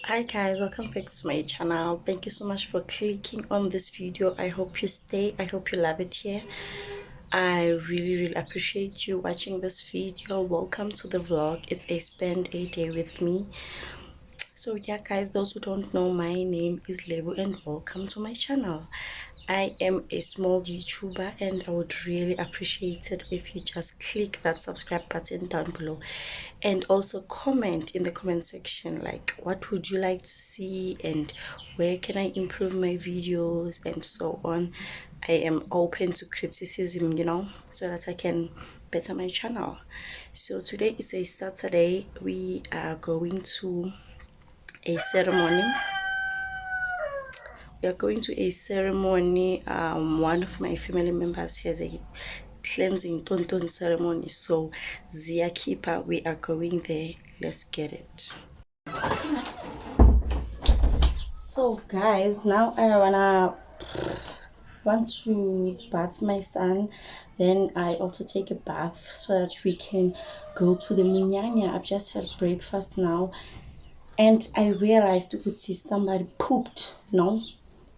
Hi guys, welcome back to my channel. Thank you so much for clicking on this video. I hope you stay. I hope you love it here. I really appreciate you watching this video. Welcome to the vlog. It's a spend a day with me. So yeah guys, those who don't know, my name is Lebo and welcome to my channel. I am a small YouTuber and I would really appreciate it if you just click that subscribe button down below and also comment in the comment section like what would you like to see and where can I improve my videos and so on. I am open to criticism, so that I can better my channel. So today is a Saturday. We are going to a ceremony. We are going to a ceremony. One of my family members has a cleansing tonton ceremony, so Zia Keeper, we are going there. Let's get it. So guys, now I want to bath my son, then I also take a bath so that we can go to the munyanya. I've just had breakfast now and I realized to see somebody pooped,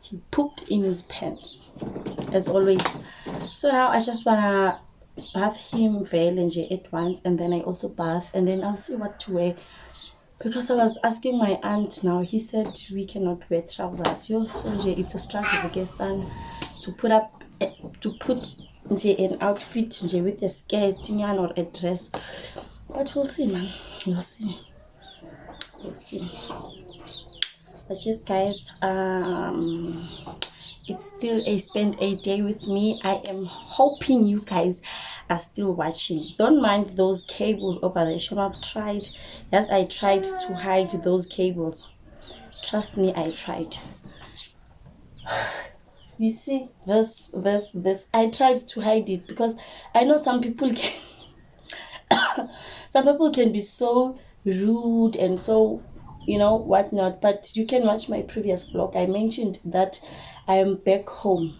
he pooped in his pants as always. So now I just wanna bath him violently at once, and then I also bath, and then I'll see what to wear, because I was asking my aunt. Now he said we cannot wear trousers. So it's a struggle because son to put an outfit with a skirt or a dress, but we'll see, man. We'll see. But yes guys, it's still a spend a day with me. I am hoping you guys are still watching. Don't mind those cables over there. I've tried. Yes, I tried to hide those cables. Trust me, I tried. You see this, I tried to hide it because I know some people can some people can be so rude and so whatnot. But you can watch my previous vlog. I mentioned that I am back home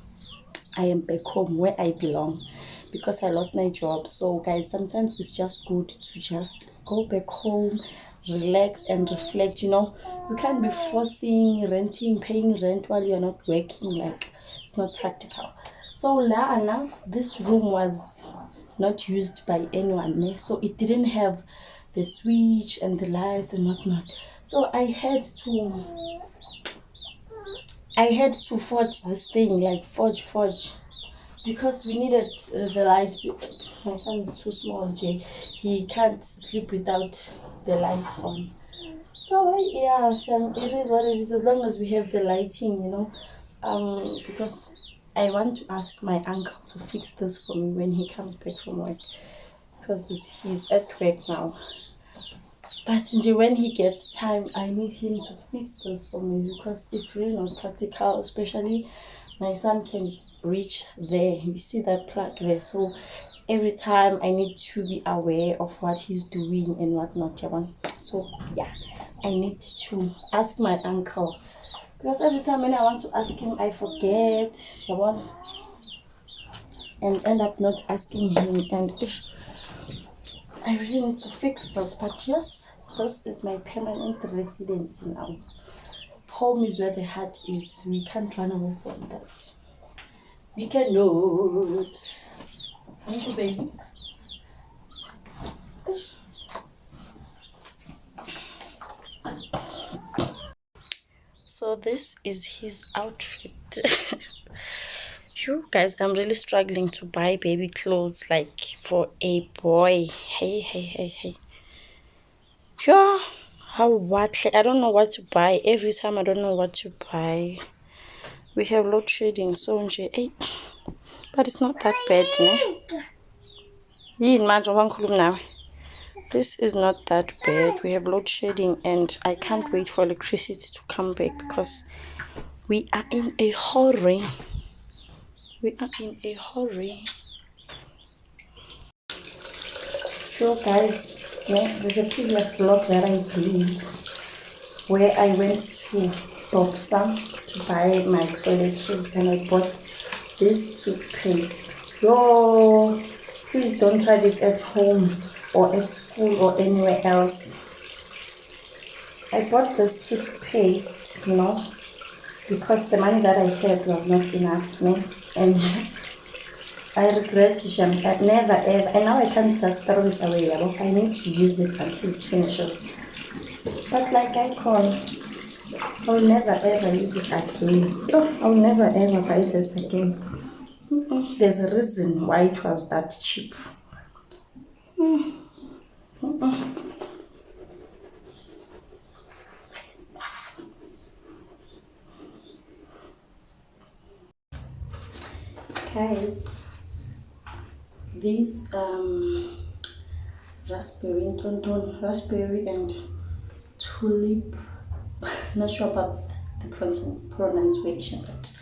where I belong, because I lost my job. So guys, sometimes it's just good to just go back home, relax and reflect. You can't be forcing paying rent while you're not working. Like, it's not practical. So Lana, this room was not used by anyone, so it didn't have the switch and the lights and whatnot. So I had to forge this thing, like forge, because we needed the light. My son is too small, Jay. He can't sleep without the lights on. So yeah, Shem, it is what it is, as long as we have the lighting, because I want to ask my uncle to fix this for me when he comes back from work, because he's at work now. But when he gets time, I need him to fix this for me, because it's really not practical, especially my son can reach there. You see that plug there? So every time I need to be aware of what he's doing and whatnot. So yeah, I need to ask my uncle, because every time when I want to ask him, I forget, and end up not asking him. And I really need to fix this. But yes, this is my permanent residence now. Home is where the heart is. We can't run away from that. We cannot. Thank you, baby. So this is his outfit. You guys, I'm really struggling to buy baby clothes like for a boy. Hey. Yeah, I don't know what to buy. Every time I don't know what to buy. We have load shedding, so hey, but it's not that bad, now. This is not that bad. We have load shedding and I can't wait for electricity to come back, because we are in a hurry. So guys, there's a previous vlog that I did where I went to Boxer to buy my toiletries, and I bought this toothpaste. Yo, please don't try this at home or at school or anywhere else. I bought this toothpaste, because the money that I had was not enough, man. And I regret it. I never ever, and now I can't just throw it away. I need to use it until it finishes. But like I call, I'll never ever use it again. Oh, I'll never ever buy this again. There's a reason why it was that cheap. Guys, these raspberry and tulip, not sure about the pronunciation, but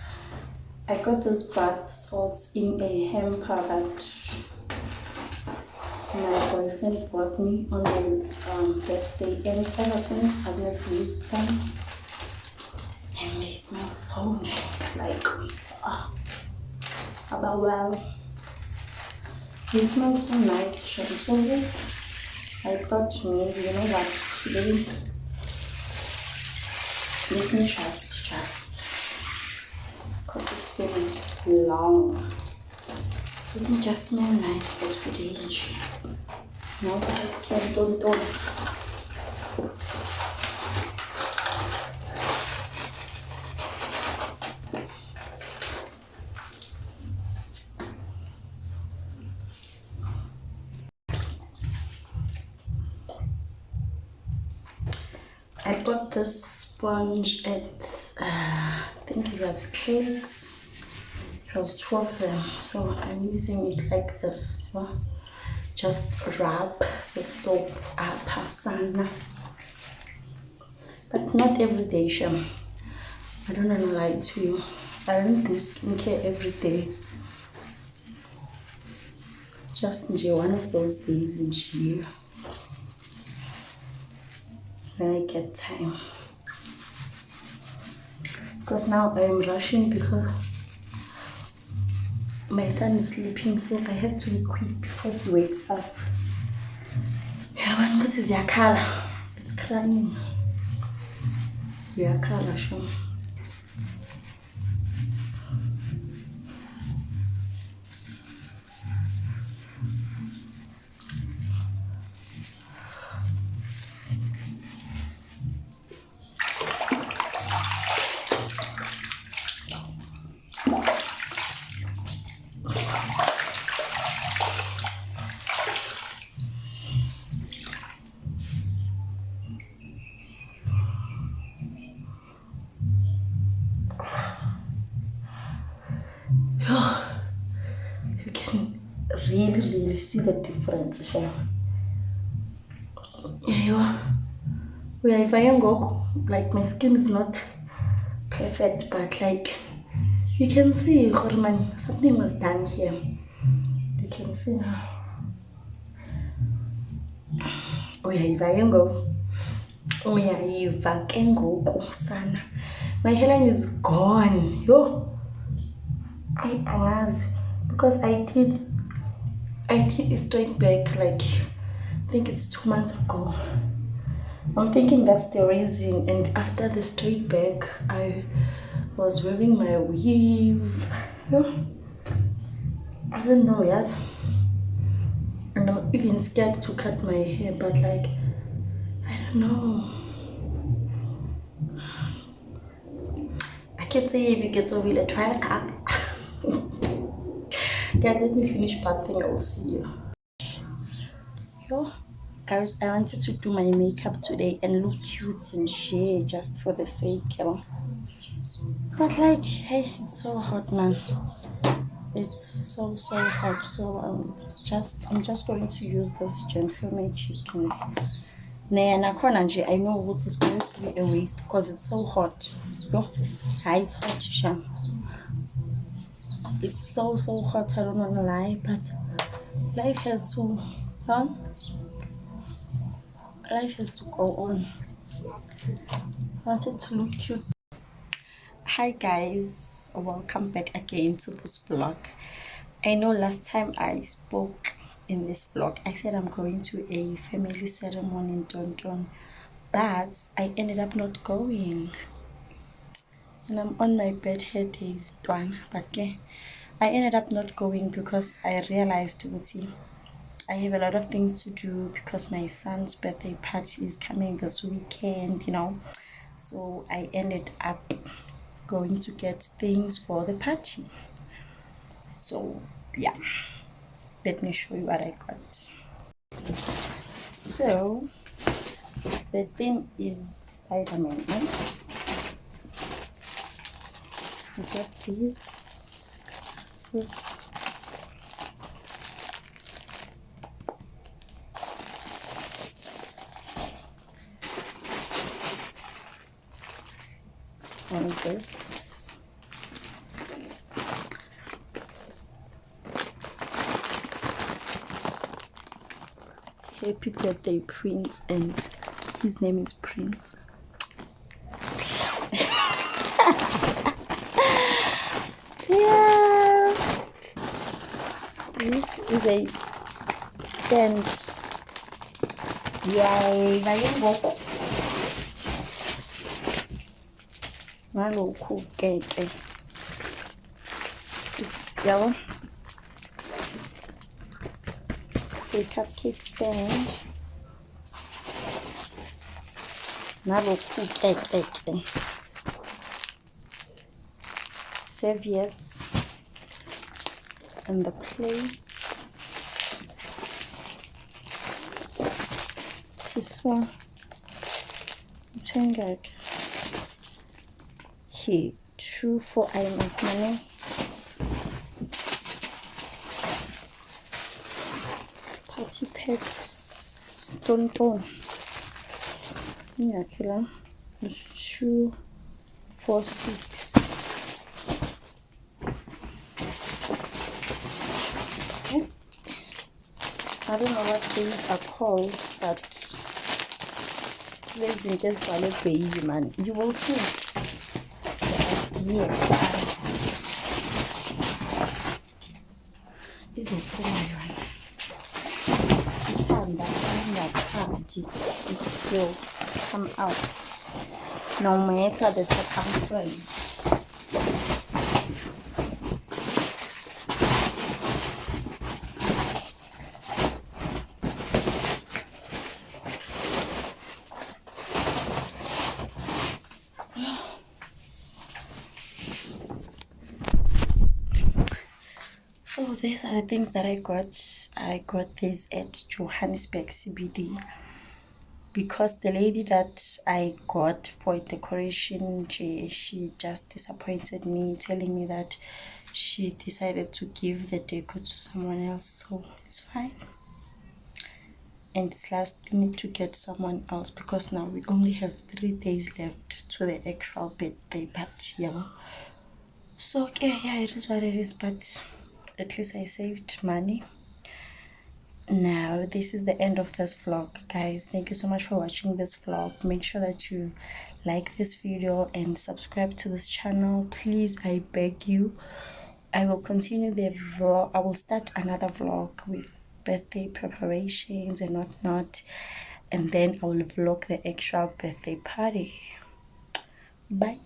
I got those bath salts in a hamper that my boyfriend bought me on my birthday, and ever since I've never used them, and they smell so nice, like about well. They smell so nice, so I thought maybe, what, today, let me just, because it's been long. Let me just smell nice for today. No second, don't. I bought this sponge at, I think it was Clicks. It was 12 of them, so I'm using it like this. Just rub the soap up, but not every day, Shem. I don't want to lie to you. I don't do skincare every day. Just one of those days in year when I get time. Because now I am rushing because my son is sleeping, so I have to be quick before he wakes up. Yeah, what is your color? It's crying. Your color, show. You can really see the difference. Yeah, if I am like my skin is not perfect, but like you can see, Horman, something was done here. You can see now. Sana. My hairline is gone. Because I did a straight back, like I think it's 2 months ago. I'm thinking that's the reason. And after the straight back, I was wearing my weave. I don't know, yes. And I'm even scared to cut my hair, but like, I don't know. I can't say if it gets over the trial cut. Guys, let me finish bathing. I'll see you. Guys, I wanted to do my makeup today and look cute and share just for the sake, But like, hey, it's so hot, man. It's so hot. So I'm just going to use this Gentle Magic. I know what is going to be a waste because it's so hot. It's hot, Sham. It's so hot. I don't want to lie, but life has to, life has to go on. I wanted to look cute. Hi guys, welcome back again to this vlog. I know last time I spoke in this vlog, I said I'm going to a family ceremony in Tonton, But I ended up not going, and I'm on my bed hair days, but I ended up not going because I realized I have a lot of things to do because my son's birthday party is coming this weekend, So I ended up going to get things for the party. So yeah, let me show you what I got. So the theme is Spider-Man. I got these glasses. And this. Happy birthday, Prince, and his name is Prince. Yeah, this is a stand. Yay, ngalokhu keke it's yellow. It's a cupcake stand. Ngalokhu keke serviettes and the plates. This one, here, 2 for iron of money. Party packs, don't. Yeah, 2, 4, 6. Okay. I don't know what these are called, but let's just follow baby man. You will see. Yeah. This is for my it will come out no matter the circumference. So these are the things that I got. I got this at Johannesburg CBD because the lady that I got for decoration, she just disappointed me, telling me that she decided to give the decor to someone else. So it's fine, and it's last minute to get someone else because now we only have 3 days left to the actual birthday party. So okay, yeah, it is what it is, but at least I saved money. Now this is the end of this vlog, guys. Thank you so much for watching this vlog. Make sure that you like this video and subscribe to this channel, please. I beg you. I will continue the vlog. I will start another vlog with birthday preparations and whatnot, and then I will vlog the actual birthday party. Bye.